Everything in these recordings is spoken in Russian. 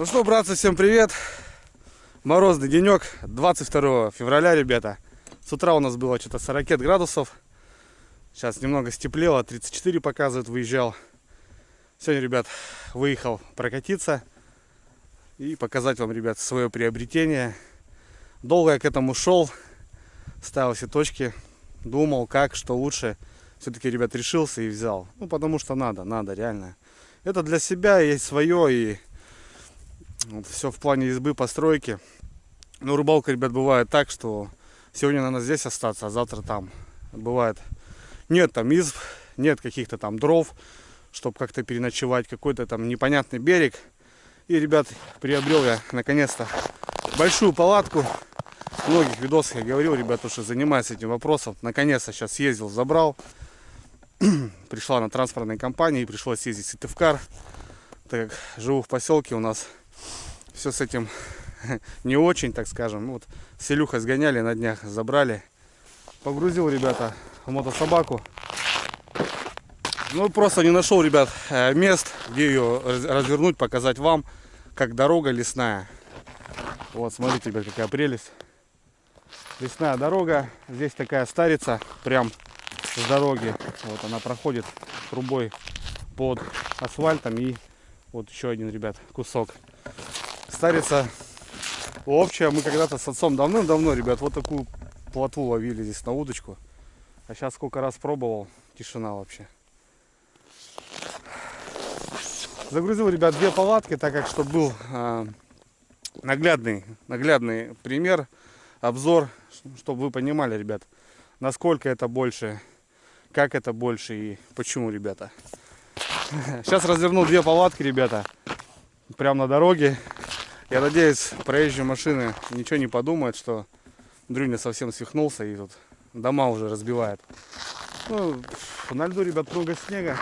Ну что, братцы, всем привет! Морозный денек, 22 февраля, ребята. С утра у нас было что-то 40 градусов. Сейчас немного степлело, 34 показывает, выезжал. Сегодня, ребят, выехал прокатиться и показать вам, ребят, свое приобретение. Долго я к этому шел, ставил все точки, думал, как, что лучше. Все-таки, ребят, решился и взял. Ну, потому что надо, реально. Это для себя, есть свое, и вот, все в плане избы, постройки. Но рыбалка, ребят, бывает так, что сегодня надо здесь остаться, а завтра там. Бывает, нет там изб, нет каких-то там дров, чтобы как-то переночевать, какой-то там непонятный берег. И, ребят, приобрел я наконец-то большую палатку. В многих видосах я говорил, ребят, уже занимаюсь этим вопросом. Наконец-то сейчас съездил, забрал. Пришла на транспортной компании, пришлось ездить в Сыктывкар. Так как живу в поселке, у нас все с этим не очень, так скажем. Вот с Илюхой сгоняли на днях, забрали. Погрузил, ребята, в мотособаку. Ну, просто не нашел, ребят, мест, где ее развернуть, показать вам, как дорога лесная. Вот, смотрите, ребят, какая прелесть. Лесная дорога. Здесь такая старица, прям с дороги. Вот она проходит трубой под асфальтом. И вот еще один, ребят, кусок. Старица общая. Мы когда-то с отцом давным-давно, ребят, вот такую плотву ловили здесь на удочку. А сейчас сколько раз пробовал, тишина вообще. Загрузил, ребят, 2 палатки, так как чтобы был наглядный пример, обзор, чтобы вы понимали, ребят, насколько это больше, как это больше и почему, ребята. Сейчас развернул 2 палатки, ребята, прямо на дороге. Я надеюсь, проезжие машины ничего не подумают, что Дрюня совсем свихнулся и тут дома уже разбивает. Ну, на льду, ребят, много снега.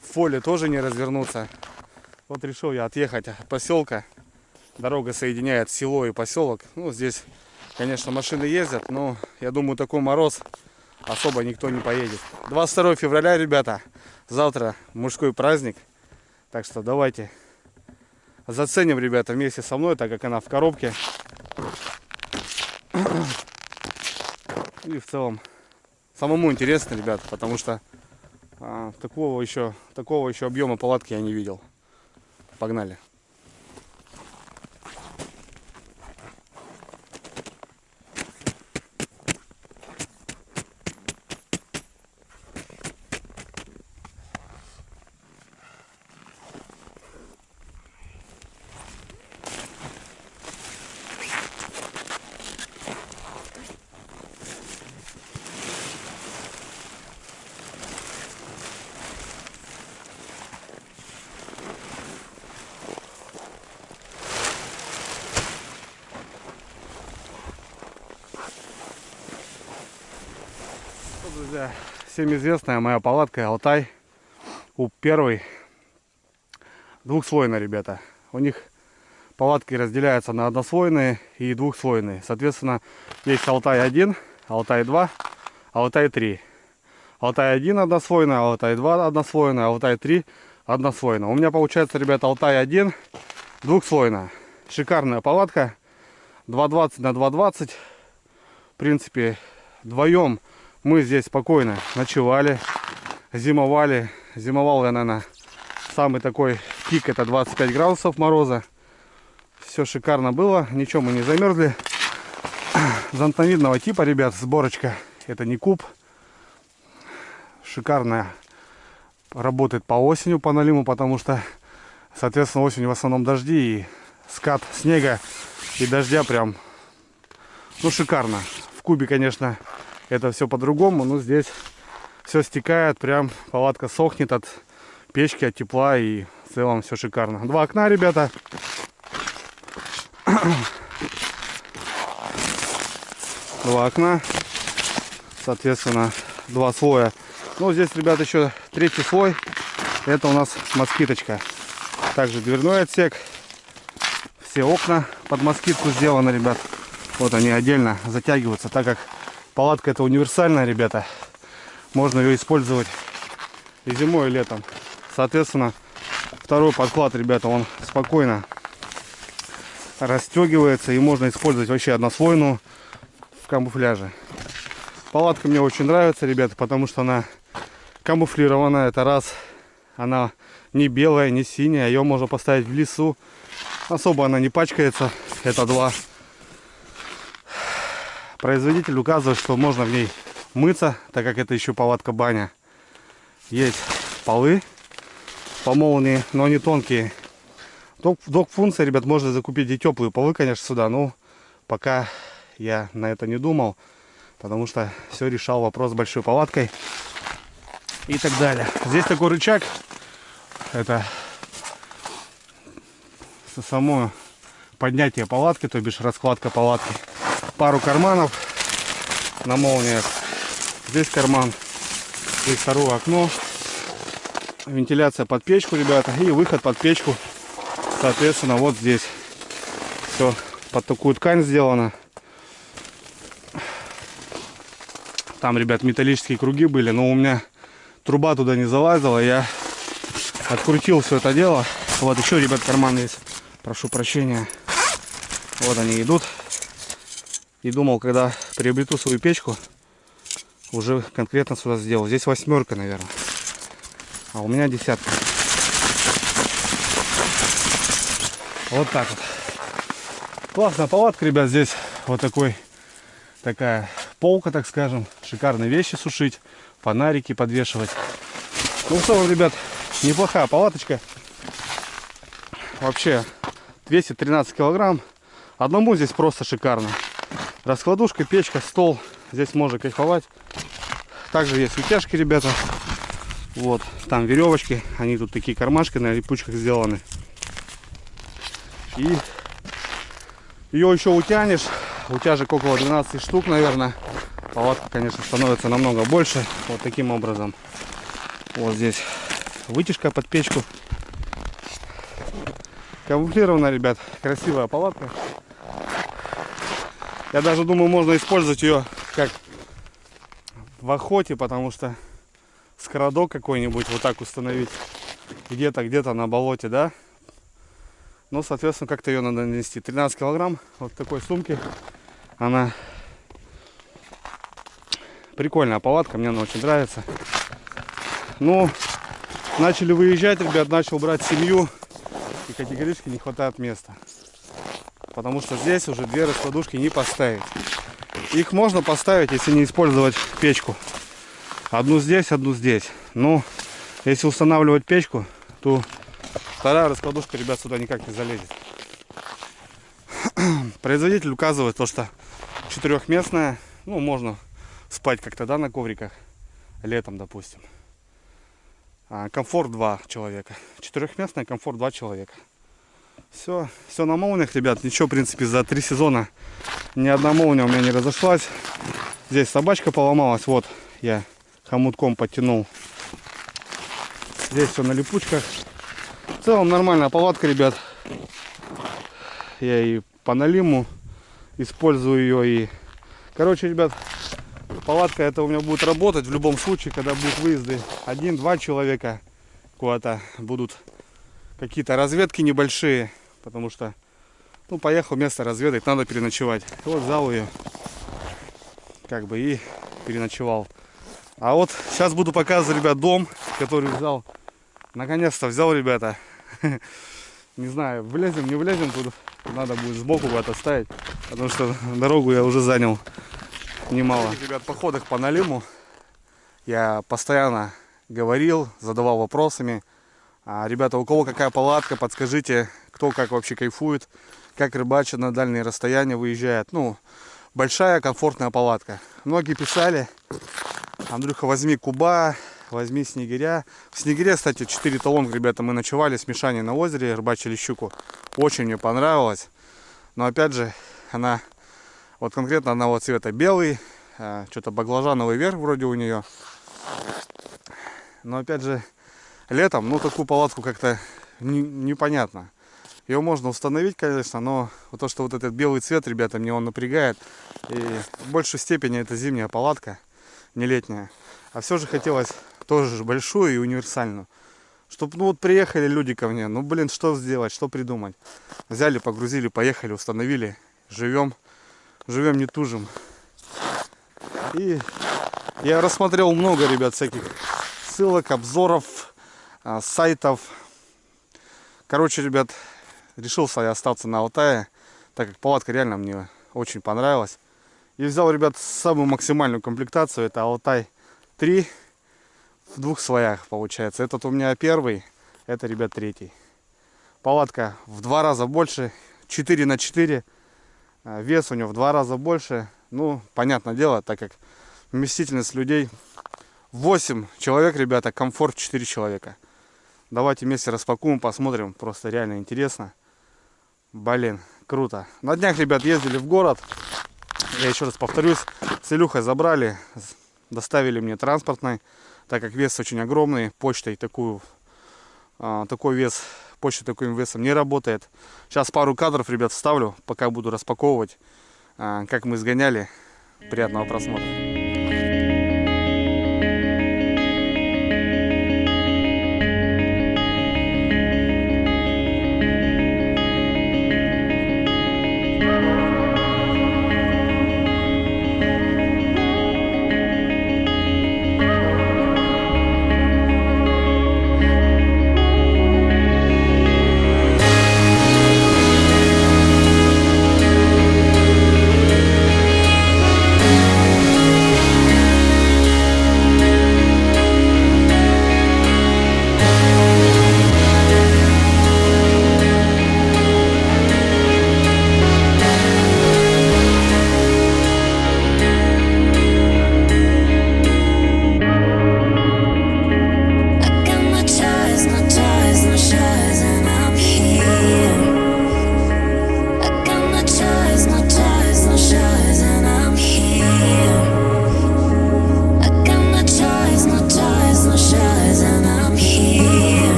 В поле тоже не развернуться. Вот решил я отъехать от поселка. Дорога соединяет село и поселок. Ну, здесь, конечно, машины ездят, но я думаю, такой мороз особо никто не поедет. 22 февраля, ребята. Завтра мужской праздник. Так что давайте заценим, ребята, вместе со мной, так как она в коробке. И в целом самому интересно, ребят, потому что такого еще объема палатки я не видел. Погнали. Друзья, всем известная моя палатка Алтай. У первой двухслойная, ребята. У них палатки разделяются на однослойные и двухслойные. Соответственно, есть Алтай 1, Алтай 2, Алтай 3. Алтай 1 однослойная, Алтай 2 однослойная, Алтай 3 однослойная. У меня получается, ребята, Алтай 1 двухслойная. Шикарная палатка. 2,20 на 2,20. В принципе, вдвоем мы здесь спокойно ночевали, зимовали. Зимовал я, наверное, самый такой пик, это 25 градусов мороза. Все шикарно было, ничего мы не замерзли. Зонтовидного типа, ребят, сборочка. Это не куб. Шикарная. Работает по осенью, по налиму, потому что, соответственно, осенью в основном дожди. И скат снега и дождя прям, ну, шикарно. В кубе, конечно, это все по-другому, но здесь все стекает, прям палатка сохнет от печки, от тепла, и в целом все шикарно. 2 окна, ребята. 2 окна, соответственно, 2 слоя. Ну, здесь, ребят, еще 3-й слой. Это у нас москиточка. Также дверной отсек. Все окна под москитку сделаны, ребят. Вот они отдельно затягиваются, так как палатка это универсальная, ребята. Можно ее использовать и зимой, и летом. Соответственно, второй подклад, ребята, он спокойно расстегивается. И можно использовать вообще однослойную в камуфляже. Палатка мне очень нравится, ребята, потому что она камуфлированная. Это раз. Она не белая, не синяя. Ее можно поставить в лесу. Особо она не пачкается. Это 2. Производитель указывает, что можно в ней мыться, так как это еще палатка баня. Есть полы по молнии, но они тонкие. Док-функция, ребят, можно закупить и теплые полы, конечно, сюда. Но пока я на это не думал, потому что все решал вопрос с большой палаткой и так далее. Здесь такой рычаг. Это само поднятие палатки, то бишь раскладка палатки. Пару карманов на молниях. Здесь карман. Здесь второе окно. Вентиляция под печку, ребята. И выход под печку. Соответственно, вот здесь. Все под такую ткань сделано. Там, ребят, металлические круги были. Но у меня труба туда не залазила. Я открутил все это дело. Вот еще, ребят, карман есть. Прошу прощения. Вот они идут. И думал, когда приобрету свою печку, уже конкретно сюда сделал. Здесь 8, наверное. А у меня 10. Вот так вот. Классная палатка, ребят. Здесь вот такая полка, так скажем. Шикарные вещи сушить. Фонарики подвешивать. Ну, в целом, ребят, неплохая палаточка. Вообще весит 13 килограмм. Одному здесь просто шикарно. Раскладушка, печка, стол. Здесь можно кайфовать. Также есть утяжки, ребята. Вот, там веревочки. Они тут такие кармашки на липучках сделаны. И ее еще утянешь. Утяжек около 12 штук, наверное. Палатка, конечно, становится намного больше. Вот таким образом. Вот здесь вытяжка под печку. Камуфлированная, ребят, красивая палатка. Я даже думаю, можно использовать ее как в охоте, потому что скородок какой-нибудь вот так установить где-то на болоте, да. Ну, соответственно, как-то ее надо нести. 13 килограмм вот в такой сумке. Она прикольная палатка, мне она очень нравится. Ну, начали выезжать, ребят, начал брать семью. И категорически не хватает места. Потому что здесь уже 2 раскладушки не поставить. Их можно поставить, если не использовать печку. Одну здесь, одну здесь. Но если устанавливать печку, то вторая раскладушка, ребят, сюда никак не залезет. Производитель указывает то, что 4-местная. Ну, можно спать как-то, да, на ковриках. Летом, допустим. Комфорт 2 человека. 4-местная, комфорт 2 человека. Все на молниях, ребят. Ничего, в принципе, за 3 сезона ни одна молния у меня не разошлась. Здесь собачка поломалась. Вот, я хомутком подтянул. Здесь все на липучках. В целом нормальная палатка, ребят. Я и по налиму использую ее. И, короче, ребят, палатка это у меня будет работать в любом случае, когда будут выезды 1-2 человека куда-то, будут какие-то разведки небольшие, потому что, ну, поехал место разведать, надо переночевать. Вот взял ее, как бы, и переночевал. А вот сейчас буду показывать, ребят, дом, который взял. Наконец-то взял, ребята. Не знаю, влезем, не влезем, тут надо будет сбоку куда-то ставить, потому что дорогу я уже занял немало. Ребят, по ходах по налиму я постоянно говорил, задавал вопросами. Ребята, у кого какая палатка, подскажите, кто как вообще кайфует, как рыбачит на дальние расстояния, выезжает. Ну, большая комфортная палатка. Многие писали: Андрюха, возьми куба, возьми снегиря. В снегире, кстати, 4 талонка, ребята, мы ночевали с Мишаней на озере, рыбачили щуку. Очень мне понравилось. Но опять же, она вот конкретно одного цвета белый, что-то баклажановый верх вроде у нее. Но опять же, летом, ну, такую палатку как-то непонятно. Ее можно установить, конечно, но вот то, что вот этот белый цвет, ребята, мне он напрягает. И в большей степени это зимняя палатка, не летняя. А все же хотелось тоже большую и универсальную. Чтобы, ну, вот приехали люди ко мне, ну, блин, что сделать, что придумать. Взяли, погрузили, поехали, установили, живем, не тужим. И я рассмотрел много, ребят, всяких ссылок, обзоров, сайтов. Короче, ребят, решился я остаться на Алтае, так как палатка реально мне очень понравилась. И взял, ребят, самую максимальную комплектацию. Это Алтай 3 в 2 слоях, получается. Этот у меня первый, это, ребят, третий. Палатка в 2 раза больше, 4×4. Вес у него в 2 раза больше. Ну, понятное дело, так как вместительность людей 8 человек, ребята, комфорт 4 человека. Давайте вместе распакуем, посмотрим. Просто реально интересно. Блин, круто. На днях, ребят, ездили в город. Я еще раз повторюсь, с Илюхой забрали, доставили мне транспортной, так как вес очень огромный. Почтой такой вес, почта таким весом не работает. Сейчас пару кадров, ребят, вставлю, пока буду распаковывать, как мы сгоняли. Приятного просмотра.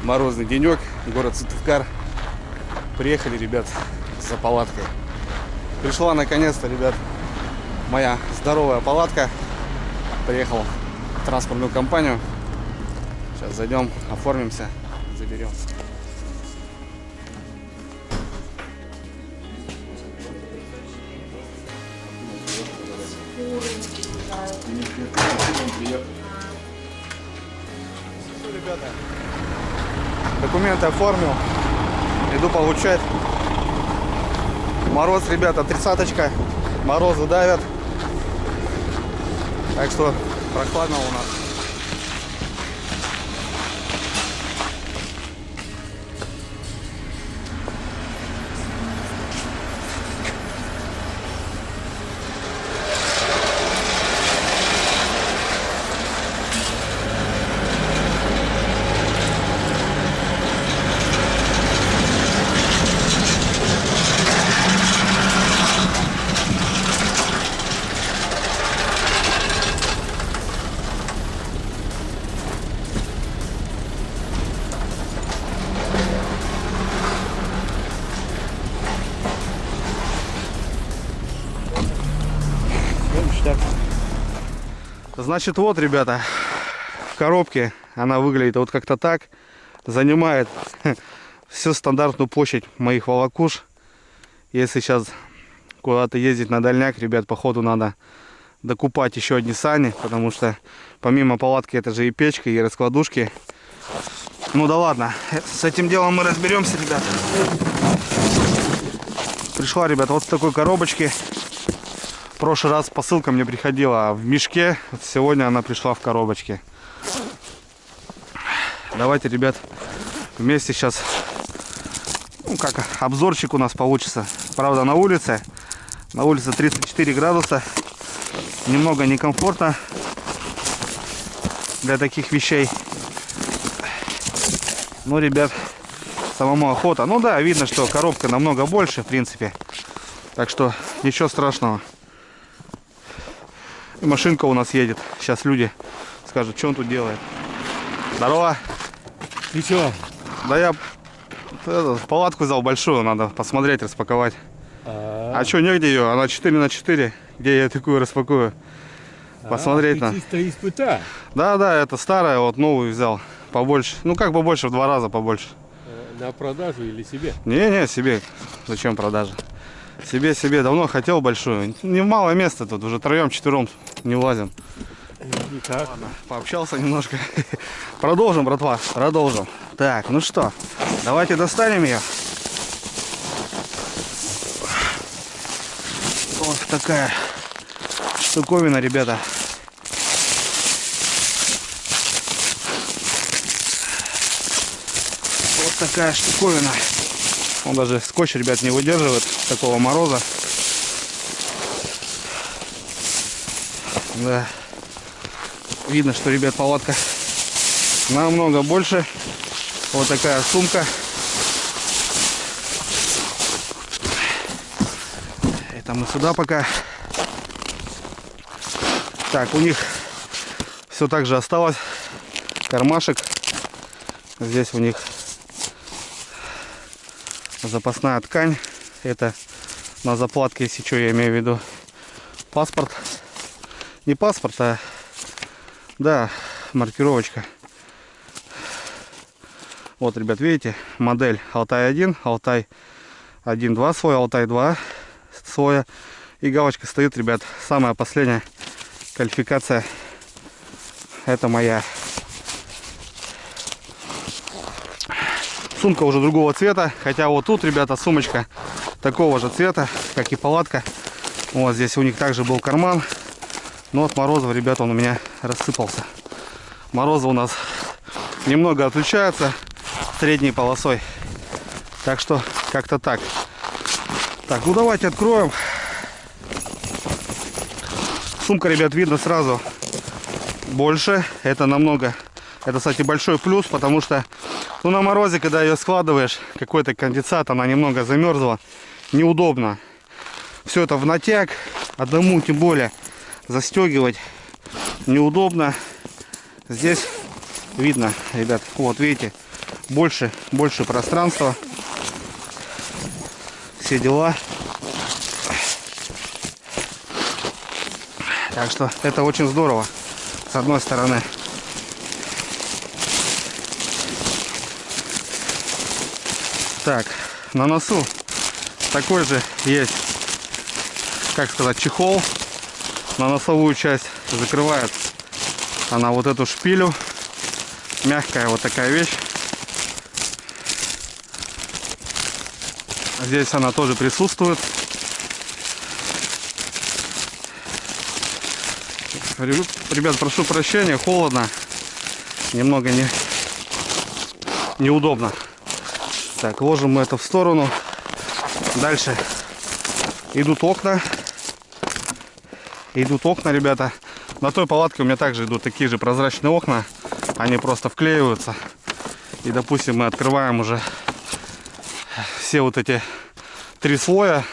Морозный денек, город Сыктывкар. Приехали, ребят, за палаткой. Пришла наконец-то, ребят, моя здоровая палатка. Приехал в транспортную компанию. Сейчас зайдем, оформимся, заберем. Все, ребята, документы оформил, иду получать. Мороз, ребята, 30-очка, морозы давят, так что прохладно у нас. Значит, вот, ребята, в коробке она выглядит вот как-то так. Занимает всю стандартную площадь моих волокуш. Если сейчас куда-то ездить на дальняк, ребят, походу надо докупать еще одни сани, потому что помимо палатки это же и печка, и раскладушки. Ну да ладно, с этим делом мы разберемся, ребята. Пришла, ребята, вот в такой коробочке. В прошлый раз посылка мне приходила в мешке, вот сегодня она пришла в коробочке. Давайте, ребят, вместе сейчас, ну как, обзорчик у нас получится. Правда, на улице 34 градуса, немного некомфортно для таких вещей. Ну, ребят, самому охота. Ну да, видно, что коробка намного больше, в принципе, так что ничего страшного. И машинка у нас едет. Сейчас люди скажут, что он тут делает. Здорово. И чё? Да я палатку взял большую, надо посмотреть, распаковать. А что, негде ее? Она 4×4. Где я такую распакую? Посмотреть на. Чисто испыта. Да, это старая, вот новую взял. Побольше. Ну как побольше, в 2 раза побольше. На продажу или себе? Не, себе. Зачем продажа? Себе давно хотел большую. Не в малое место тут, уже 3-4 не влазим. Никак. Ладно, пообщался немножко. Продолжим, братва, продолжим. Так, ну что, давайте достанем ее. Вот такая штуковина, ребята. Вот такая штуковина. Он даже скотч, ребят, не выдерживает такого мороза. Да. Видно, что, ребят, палатка намного больше. Вот такая сумка. Это мы сюда пока. Так, у них все так же осталось. Кармашек. Здесь у них запасная ткань. Это на заплатке, если что, я имею в виду паспорт. Не паспорт, а да, маркировочка. Вот, ребят, видите, модель Алтай 1, Алтай 1, 2 слоя, Алтай 2 слоя. И галочка стоит, ребят, самая последняя квалификация. Это моя. Сумка уже другого цвета, хотя вот тут, ребята, сумочка такого же цвета, как и палатка. Вот здесь у них также был карман, но от морозов, ребята, он у меня рассыпался. Морозы у нас немного отличаются средней полосой, так что как-то так. Так, ну давайте откроем. Сумка, ребят, видно сразу больше. Это намного, это, кстати, большой плюс, потому что ну, на морозе, когда ее складываешь, какой-то конденсат, она немного замерзла, неудобно. Все это в натяг, одному тем более застегивать неудобно. Здесь видно, ребят, вот видите, больше пространства. Все дела. Так что это очень здорово, с одной стороны. Так, на носу такой же есть, как сказать, чехол. На носовую часть закрывает она вот эту шпилю. Мягкая вот такая вещь. Здесь она тоже присутствует. Ребят, прошу прощения, холодно. Немного неудобно. Так, ложим мы это в сторону. Дальше идут окна. Идут окна, ребята. На той палатке у меня также идут такие же прозрачные окна. Они просто вклеиваются. И, допустим, мы открываем уже все вот эти 3 слоя,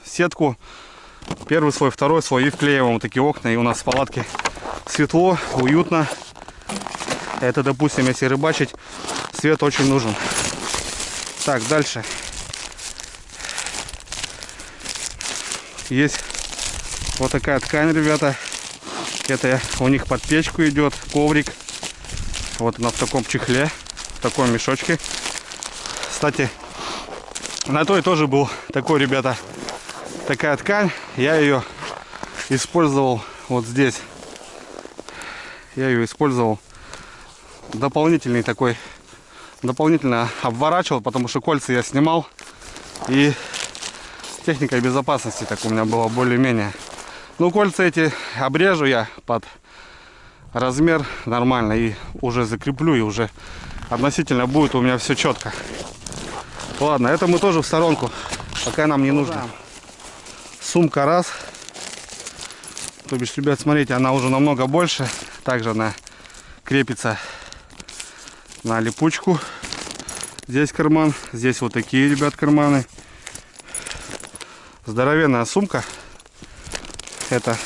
сетку. Первый слой, второй слой, и вклеиваем вот такие окна. И у нас в палатке светло, уютно. Это, допустим, если рыбачить, свет очень нужен. Так, дальше. Есть вот такая ткань, ребята. Это у них под печку идет, коврик. Вот она в таком чехле, в таком мешочке. Кстати, на той тоже был такой, ребята, такая ткань. Я ее использовал вот здесь. Я ее использовал дополнительный такой, дополнительно обворачивал, потому что кольца я снимал. И техникой безопасности так у меня было более-менее. Ну, кольца эти обрежу я под размер нормально и уже закреплю, и уже относительно будет у меня все четко. Ладно, это мы тоже в сторонку, пока нам не нужно. Сумка раз. То бишь, ребят, смотрите, она уже намного больше. Также она крепится на липучку. Здесь карман, здесь вот такие, ребят, карманы. Здоровенная сумка. Это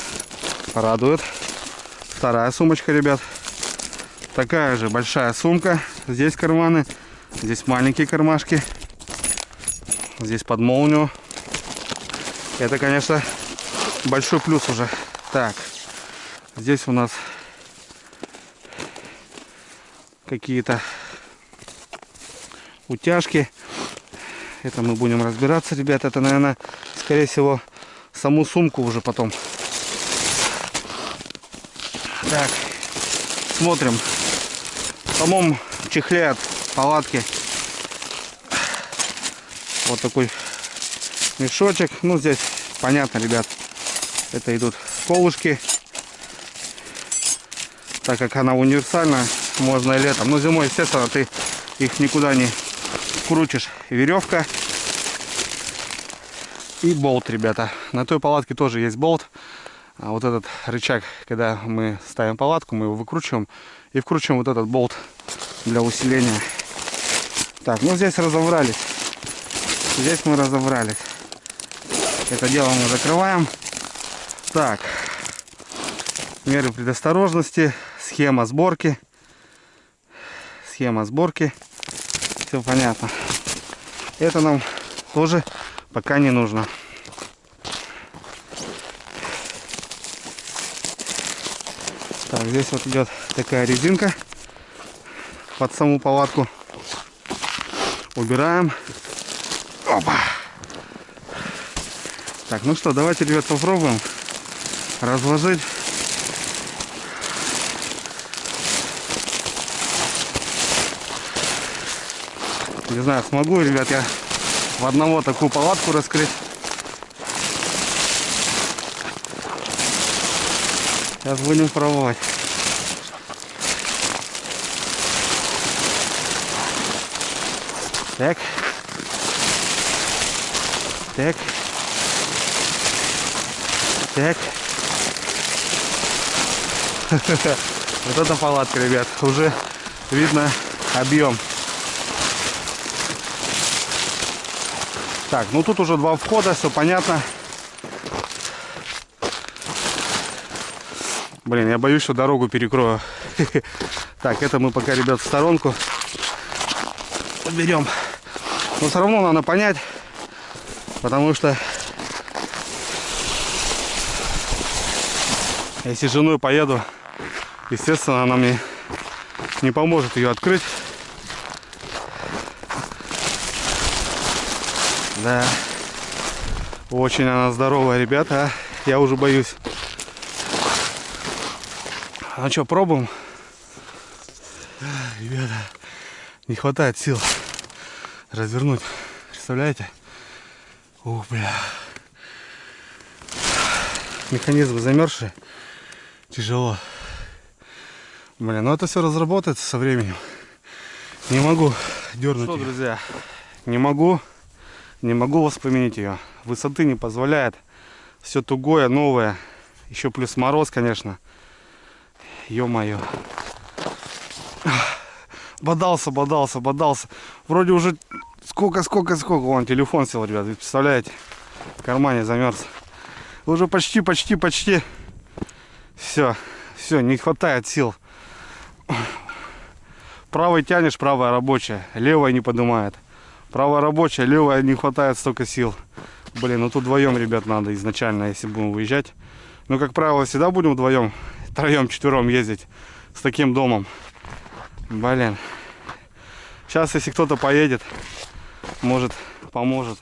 радует. Вторая сумочка, ребят. Такая же большая сумка. Здесь карманы, здесь маленькие кармашки. Здесь под молнию. Это, конечно, большой плюс уже. Так, здесь у нас какие-то утяжки. Это мы будем разбираться, ребят. Это, наверное, скорее всего, саму сумку уже потом. Так, смотрим. В самом чехле от палатки вот такой мешочек. Ну, здесь понятно, ребят, это идут колышки. Так как она универсальная, можно и летом. Но зимой, естественно, ты их никуда не крутишь. Веревка и болт, ребята. На той палатке тоже есть болт. А вот этот рычаг, когда мы ставим палатку, мы его выкручиваем и вкручиваем вот этот болт для усиления. Так, ну здесь разобрались. Здесь мы разобрались. Это дело мы закрываем. Так, меры предосторожности, схема сборки. Схема сборки. Все понятно. Это нам тоже пока не нужно. Так, здесь вот идет такая резинка под саму палатку. Убираем. Опа. Так, ну что, давайте, ребят, попробуем разложить. Не знаю, смогу, ребят, я в одного такую палатку раскрыть. Сейчас будем пробовать. Так. Так. Так. Вот эта палатка, ребят. Уже видно объем. Так, ну тут уже 2 входа, все понятно. Блин, я боюсь, что дорогу перекрою. Так, это мы пока, ребят, в сторонку. берем. Но все равно надо понять, потому что если с женой поеду, естественно, она мне не поможет ее открыть. Да, очень она здоровая, ребята. Я уже боюсь. Ну что, пробуем? Ребята, не хватает сил развернуть. Представляете? Ух, бля. Механизмы замерзшие. Тяжело. Блин, ну это все разработается со временем. Не могу дернуть. Что, друзья, не могу воспламенить ее. Высоты не позволяет. Все тугое, новое. Еще плюс мороз, конечно. Ё-моё. Бодался. Вроде уже сколько. Вон, телефон сел, ребят. Вы представляете? В кармане замерз. Уже почти. Все, не хватает сил. Правой тянешь, правая рабочая. Левая не поднимает. Правая рабочая, левая не хватает столько сил. Блин, ну тут вдвоем, ребят, надо изначально, если будем выезжать. Но, как правило, всегда будем вдвоем, втроем, четвером ездить с таким домом. Блин. Сейчас, если кто-то поедет, может, поможет.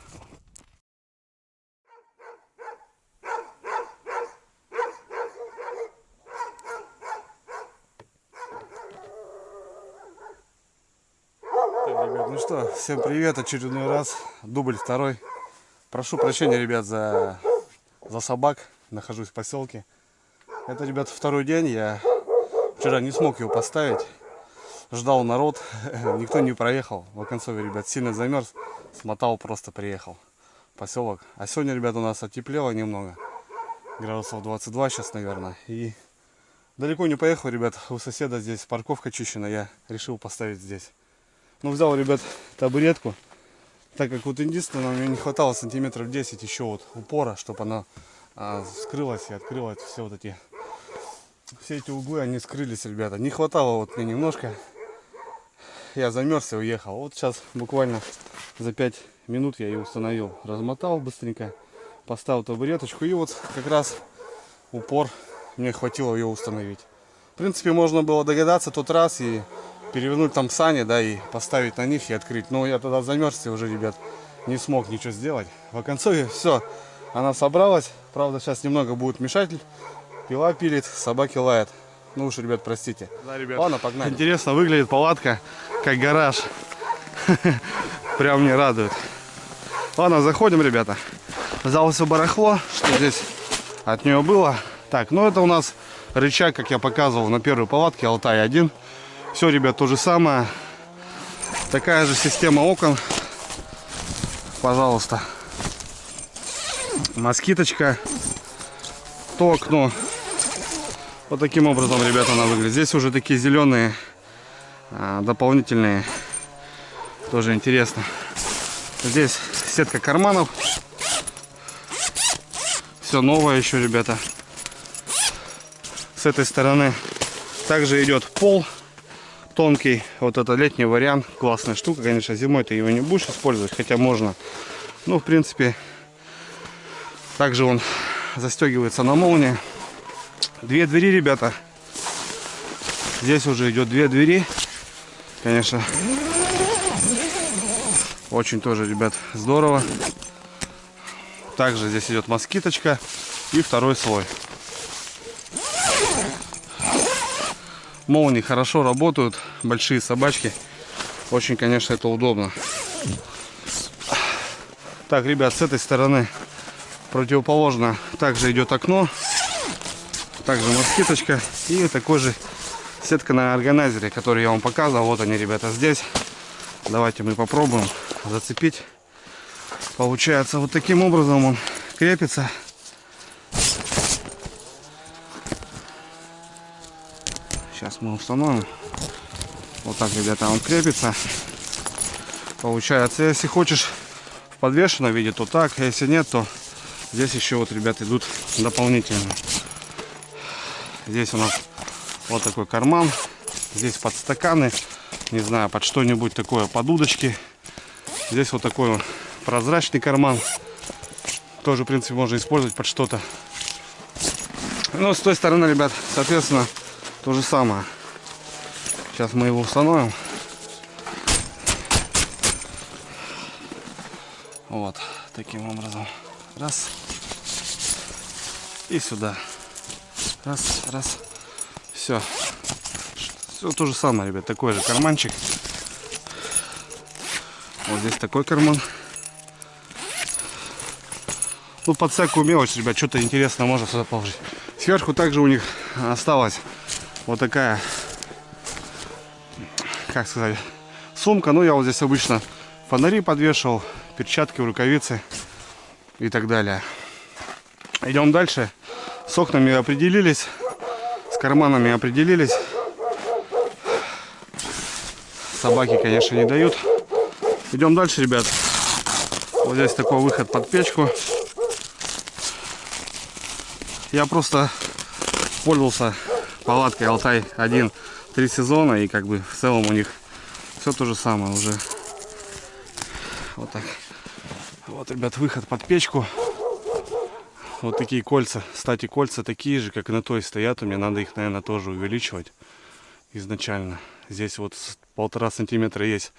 Так, ребят, ну что, всем привет, очередной раз, дубль второй. Прошу прощения, ребят, за собак, нахожусь в поселке. Это, ребят, второй день, я вчера не смог его поставить, ждал народ, никто не проехал. В Оконцове, ребят, сильно замерз, смотал, просто приехал в поселок. А сегодня, ребят, у нас оттеплело немного, градусов 22 сейчас, наверное. И далеко не поехал, ребят, у соседа здесь парковка чищена, я решил поставить здесь. Ну, взял, ребят, табуретку, так как вот единственное, мне не хватало сантиметров 10 еще вот упора, чтобы она скрылась и открылась. Все эти углы, они скрылись, ребята. Не хватало вот мне немножко. Я замерз и уехал. Вот сейчас буквально за 5 минут я ее установил. Размотал быстренько, поставил табуреточку. И вот как раз упор мне хватило ее установить. В принципе, можно было догадаться тот раз и перевернуть там сани, да, и поставить на них и открыть. Но я тогда замерз и уже, ребят, не смог ничего сделать. В Оконцове все, она собралась. Правда, сейчас немного будет мешать. Пила пилит, собаки лают. Ну уж, ребят, простите. Да, ребят. Ладно, погнали. Интересно выглядит палатка, как гараж. Прям мне радует. Ладно, заходим, ребята. Взял все барахло, что здесь от нее было. Так, ну это у нас рычаг, как я показывал на первой палатке, Алтай 1. Все, ребят, то же самое. Такая же система окон. Пожалуйста. Москиточка. То окно. Вот таким образом, ребята, она выглядит. Здесь уже такие зеленые дополнительные. Тоже интересно. Здесь сетка карманов. Все новое еще, ребята. С этой стороны также идет пол. Тонкий, вот это летний вариант, классная штука, конечно, зимой ты его не будешь использовать, хотя можно, ну, в принципе, также он застегивается на молнии. Две двери, ребята, здесь уже идет две двери, конечно, очень тоже, ребят, здорово. Также здесь идет москиточка и второй слой. Молнии хорошо работают, большие собачки. Очень, конечно, это удобно. Так, ребят, с этой стороны противоположно также идет окно. Также москиточка. И такой же сетка на органайзере, который я вам показывал. Вот они, ребята, здесь. Давайте мы попробуем зацепить. Получается, вот таким образом он крепится. Сейчас мы установим. Вот так, ребята, он крепится. Получается, если хочешь в подвешенном виде, то так. Если нет, то здесь еще вот, ребята, идут дополнительные. Здесь у нас вот такой карман. Здесь подстаканы. не знаю, под что-нибудь такое, под удочки. Здесь вот такой вот прозрачный карман. Тоже, в принципе, можно использовать под что-то. Ну, с той стороны, ребят, соответственно, то же самое. Сейчас мы его установим. Вот, таким образом. Раз. И сюда. Раз, раз. Все. Все то же самое, ребят. Такой же карманчик. Вот здесь такой карман. Ну, под всякую мелочь, ребят, что-то интересное можно сюда положить. Сверху также у них осталась вот такая, как сказать, сумка. Ну, я вот здесь обычно фонари подвешивал, перчатки, рукавицы и так далее. Идем дальше. С окнами определились, с карманами определились. Собаки, конечно, не дают. Идем дальше, ребят. Вот здесь такой выход под печку. Я просто пользовался палаткой Алтай-1 3 сезона, и как бы в целом у них все то же самое уже. Вот так. Вот, ребят, выход под печку. Вот такие кольца. Кстати, кольца такие же, как и на той стоят. У меня надо их, наверное, тоже увеличивать изначально. Здесь вот 1,5 сантиметра есть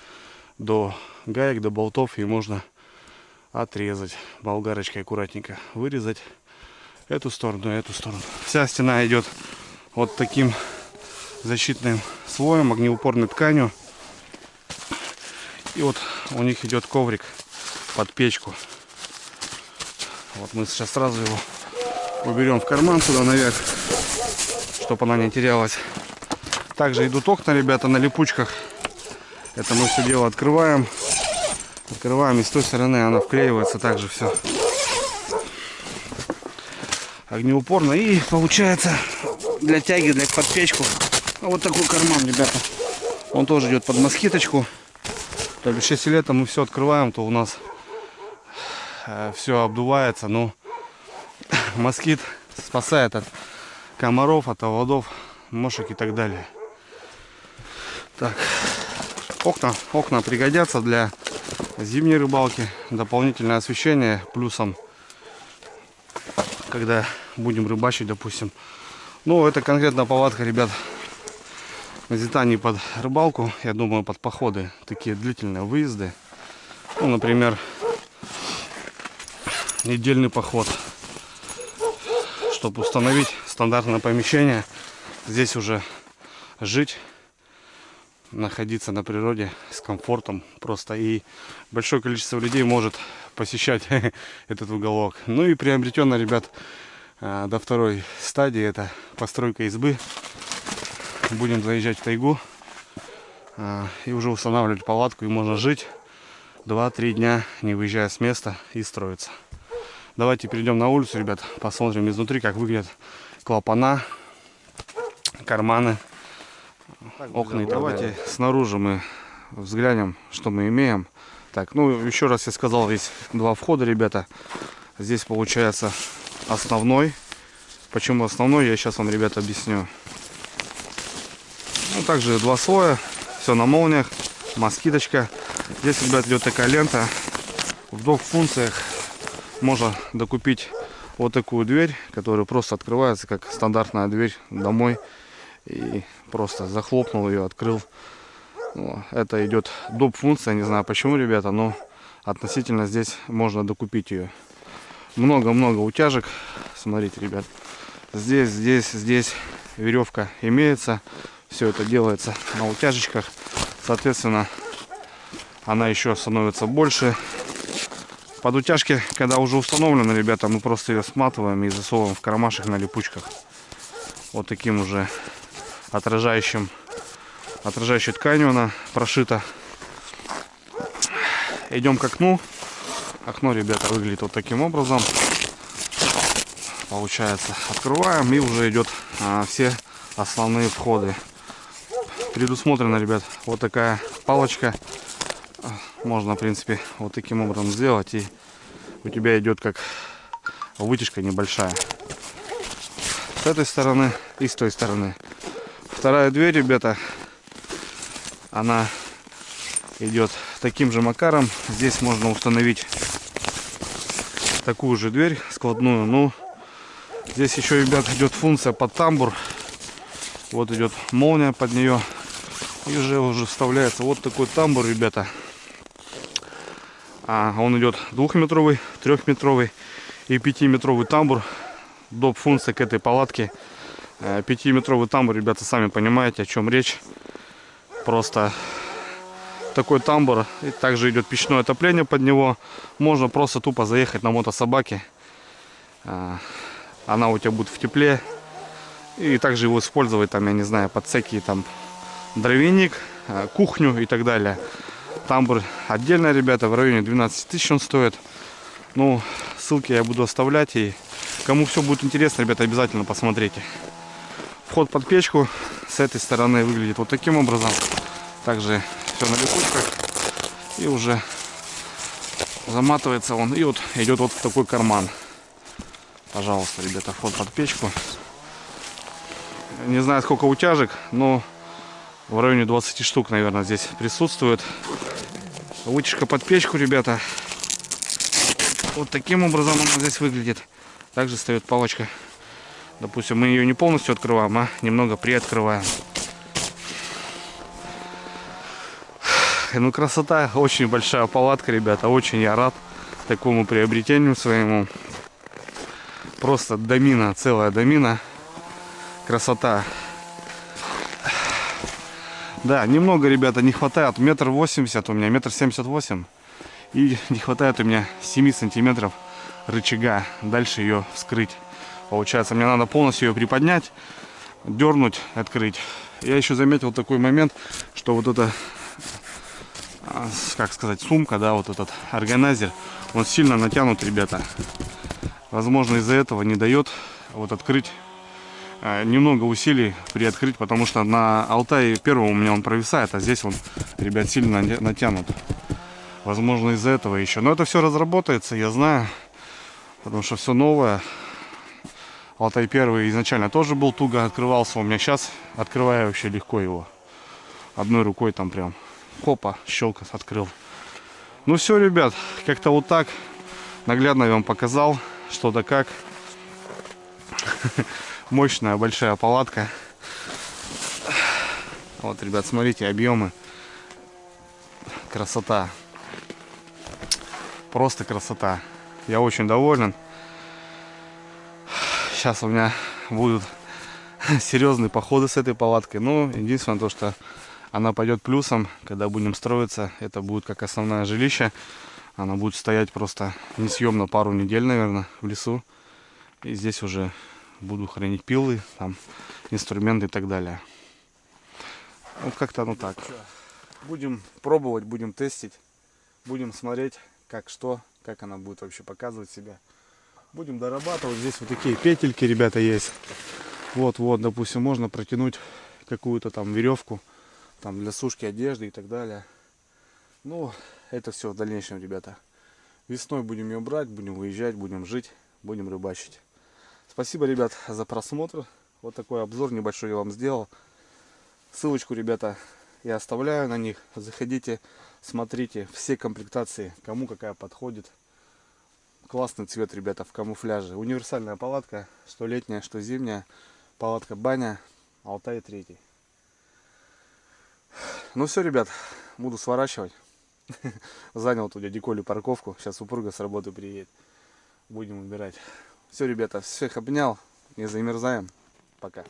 до гаек, до болтов, и можно отрезать болгарочкой, аккуратненько вырезать эту сторону и эту сторону. Вся стена идет вот таким защитным слоем, огнеупорной тканью. И вот у них идет коврик под печку. Вот мы сейчас сразу его уберем в карман туда наверх, чтобы она не терялась. Также идут окна, ребята, на липучках. Это мы все дело открываем. Открываем, и с той стороны она вклеивается также все. Огнеупорно. И получается для тяги, для под печку, вот такой карман, ребята. Он тоже идет под москиточку. То есть, если летом мы все открываем, то у нас все обдувается. Но москит спасает от комаров, от оводов, мошек и так далее. Так, окна пригодятся для зимней рыбалки. Дополнительное освещение плюсом, когда будем рыбачить, допустим. Ну, это конкретно палатка, ребят, взята не под рыбалку, я думаю, под походы, такие длительные выезды. Ну, например, недельный поход, чтобы установить стандартное помещение, здесь уже жить, находиться на природе с комфортом просто, и большое количество людей может посещать этот уголок. Ну и приобретено, ребят, до второй стадии, это постройка избы. Будем заезжать в тайгу и уже устанавливать палатку, и можно жить 2-3 дня, не выезжая с места, и строиться. Давайте перейдем на улицу, ребят, посмотрим изнутри, как выглядят клапана, карманы, окна. И давайте снаружи мы взглянем, что мы имеем. Так, ну еще раз я сказал, есть 2 входа, ребята. Здесь получается основной. Почему основной, я сейчас вам, ребята, объясню. Ну, также 2 слоя, все на молниях, москиточка. Здесь, ребят, идет такая лента. В док-функциях можно докупить вот такую дверь, которая просто открывается, как стандартная дверь домой. И просто захлопнул ее, открыл. Это идет доп-функция, не знаю почему, ребята, но относительно здесь можно докупить ее. Много-много утяжек. Смотрите, ребят, здесь веревка имеется. Все это делается на утяжечках. Соответственно, она еще становится больше. Под утяжки, когда уже установлена, ребята, мы просто ее сматываем и засовываем в кармашек на липучках. Вот таким уже отражающей тканью она прошита. Идем к окну. Окно, ребята, выглядит вот таким образом. Получается, открываем, и уже идет все основные входы. Предусмотрена, ребят, вот такая палочка. Можно, в принципе, вот таким образом сделать, и у тебя идет как вытяжка небольшая. С этой стороны и с той стороны. Вторая дверь, ребята, Она идет таким же макаром. Здесь можно установить такую же дверь складную. Ну, здесь еще, ребят, идет функция под тамбур. Вот идет молния под нее. И уже вставляется вот такой тамбур, ребята. Он идет 2-метровый, 3-метровый и 5-метровый тамбур. Доп. Функция к этой палатке. 5-метровый тамбур, ребята, сами понимаете, о чем речь. Просто такой тамбур. И также идет печное отопление под него. Можно просто тупо заехать на мотособаке. Она у тебя будет в тепле. И также его использовать, там, я не знаю, под всякие там дровяник, кухню и так далее. Тамбур отдельно, ребята, в районе 12 тысяч он стоит. Ну, ссылки я буду оставлять. И кому все будет интересно, ребята, обязательно посмотрите. Вход под печку с этой стороны выглядит вот таким образом. Также все на липучках. И уже заматывается он. И вот идет вот в такой карман. Пожалуйста, ребята, вход под печку. Не знаю, сколько утяжек, но в районе 20 штук, наверное, здесь присутствует. Вытяжка под печку, ребята. Вот таким образом она здесь выглядит. Также стоит палочка. Допустим, мы ее не полностью открываем, а немного приоткрываем. Ну, красота. Очень большая палатка, ребята. Очень я рад такому приобретению своему. Просто домина, целая домина. Красота. Да, немного, ребята, не хватает. 1,80 м у меня, 1,78 м. И не хватает у меня 7 сантиметров рычага. Дальше ее вскрыть. Получается, мне надо полностью ее приподнять, дернуть, открыть. Я еще заметил такой момент, что вот это, как сказать, сумка, да, вот этот органайзер, он сильно натянут, ребята. Возможно, из-за этого не дает вот открыть. Немного усилий приоткрыть, потому что на Алтае первом у меня он провисает, а здесь он, ребят, сильно натянут. Возможно, из-за этого еще. Но это все разработается, я знаю, потому что все новое. Алтай первый изначально тоже был туго открывался. У меня сейчас открываю вообще легко его. Одной рукой там прям хопа, щелка открыл. Ну все, ребят, как-то вот так. Наглядно я вам показал, что да как. Мощная большая палатка. Вот, ребят, смотрите, объемы. Красота. Просто красота. Я очень доволен. Сейчас у меня будут серьезные походы с этой палаткой. Но единственное то, что она пойдет плюсом, когда будем строиться. Это будет как основное жилище. Она будет стоять просто несъемно пару недель, наверное, в лесу. И здесь уже буду хранить пилы, там, инструменты и так далее. Вот как-то оно так. Будем пробовать, будем тестить. Будем смотреть, как что, как она будет вообще показывать себя. Будем дорабатывать. Здесь вот такие петельки, ребята, есть. Вот, допустим, можно протянуть какую-то там веревку там для сушки одежды и так далее. Ну, это все в дальнейшем, ребята. Весной будем ее брать, будем выезжать, будем жить, будем рыбачить. Спасибо, ребят, за просмотр. Вот такой обзор небольшой я вам сделал. Ссылочку, ребята, я оставляю на них. Заходите, смотрите все комплектации, кому какая подходит. Классный цвет, ребята, в камуфляже. Универсальная палатка, что летняя, что зимняя. Палатка баня, Алтай 3. Ну все, ребят, буду сворачивать. Занял тут дяде Колю парковку. Сейчас супруга с работы приедет. Будем убирать. Все, ребята, всех обнял. Не замерзаем. Пока.